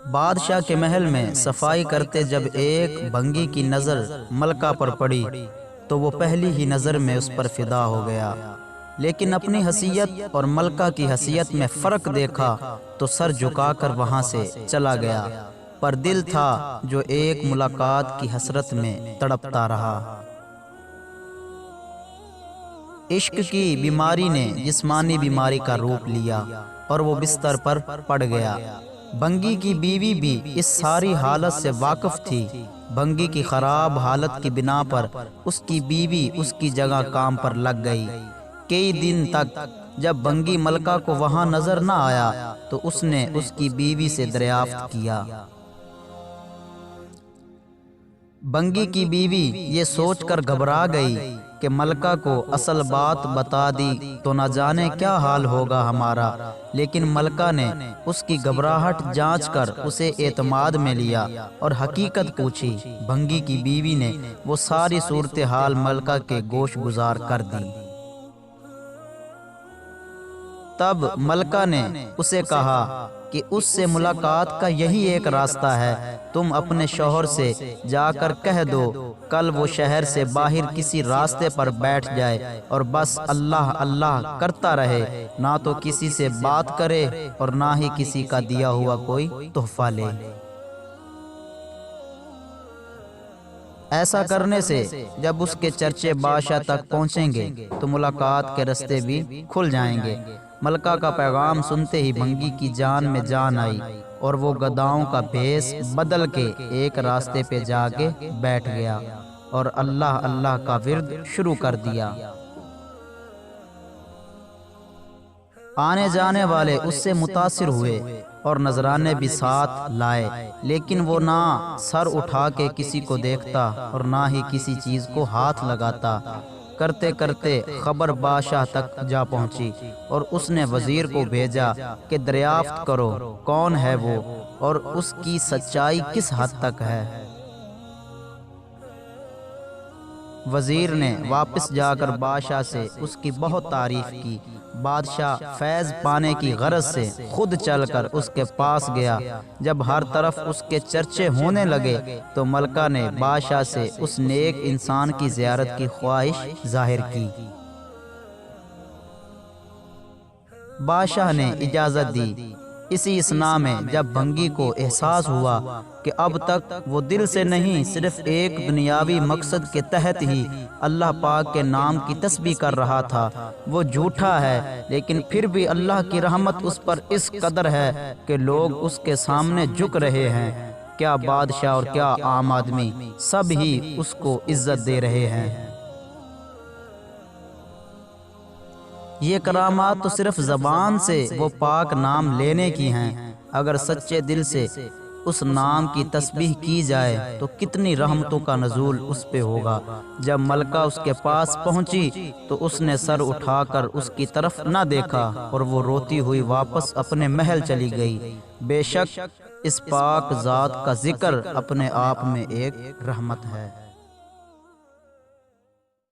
بادشاہ کے محل میں صفائی کرتے جب ایک بھنگی کی نظر ملکہ پر پڑی تو وہ پہلی ہی نظر میں اس پر فدا ہو گیا، لیکن اپنی حیثیت اور ملکہ کی حیثیت میں فرق دیکھا تو سر جھکا کر وہاں سے چلا گیا، پر دل تھا جو ایک ملاقات کی حسرت میں تڑپتا رہا۔ عشق کی بیماری نے جسمانی بیماری کا روپ لیا اور وہ بستر پر پڑ گیا۔ بھنگی کی بیوی بھی اس ساری حالت سے واقف تھی۔ بھنگی کی خراب حالت کی بنا پر اس کی بیوی اس کی جگہ کام پر لگ گئی۔ کئی دن تک جب بھنگی ملکہ کو وہاں نظر نہ آیا تو اس نے اس کی بیوی سے دریافت کیا۔ بھنگی کی بیوی یہ سوچ کر گھبرا گئی کہ ملکہ کو اصل بات بتا دی تو نہ جانے کیا حال ہوگا ہمارا، لیکن ملکہ نے اس کی گھبراہٹ جانچ کر اسے اعتماد میں لیا اور حقیقت پوچھی۔ بھنگی کی بیوی نے وہ ساری صورتحال ملکہ کے گوش گزار کر دی۔ تب ملکہ نے اسے کہا کہ اس سے ملاقات کا یہی ایک راستہ ہے، تم اپنے شوہر سے جا کر کہہ دو کل وہ شہر سے باہر کسی راستے پر بیٹھ جائے اور بس اللہ اللہ کرتا رہے، نہ تو کسی سے بات کرے اور نہ ہی کسی کا دیا ہوا کوئی تحفہ لے۔ ایسا کرنے سے جب اس کے چرچے بادشاہ تک پہنچیں گے تو ملاقات کے راستے بھی کھل جائیں گے۔ ملکہ کا پیغام سنتے ہی بھنگی کی جان میں جان آئی اور وہ گداؤں کا بھیس بدل کے ایک راستے پہ جا کے بیٹھ گیا اور اللہ اللہ کا ورد شروع کر دیا۔ آنے جانے والے اس سے متاثر ہوئے اور نذرانے بھی ساتھ لائے، لیکن وہ نہ سر اٹھا کے کسی کو دیکھتا اور نہ ہی کسی چیز کو ہاتھ لگاتا۔ کرتے کرتے خبر بادشاہ تک جا پہنچی اور اس نے وزیر کو بھیجا کہ دریافت کرو کون ہے وہ اور اس کی سچائی کس حد تک ہے۔ وزیر نے واپس جا کر بادشاہ سے اس کی بہت تعریف کی۔ بادشاہ فیض پانے کی غرض سے خود چل کر اس کے پاس گیا۔ جب ہر طرف اس کے چرچے ہونے لگے تو ملکہ نے بادشاہ سے اس نیک انسان کی زیارت کی خواہش ظاہر کی۔ بادشاہ نے اجازت دی۔ اسی اثناء میں جب بھنگی کو احساس ہوا کہ اب تک وہ دل سے نہیں صرف ایک دنیاوی مقصد کے تحت ہی اللہ پاک کے نام کی تسبیح کر رہا تھا، وہ جھوٹا ہے لیکن پھر بھی اللہ کی رحمت اس پر اس قدر ہے کہ لوگ اس کے سامنے جھک رہے ہیں، کیا بادشاہ اور کیا عام آدمی، سب ہی اس کو عزت دے رہے ہیں۔ یہ کرامات تو صرف زبان سے وہ پاک نام لینے کی ہیں، اگر سچے دل سے اس نام کی تسبیح کی جائے تو کتنی رحمتوں کا نزول اس پہ ہوگا۔ جب ملکہ اس کے پاس پہنچی تو اس نے سر اٹھا کر اس کی طرف نہ دیکھا اور وہ روتی ہوئی واپس اپنے محل چلی گئی۔ بے شک اس پاک ذات کا ذکر اپنے آپ میں ایک رحمت ہے۔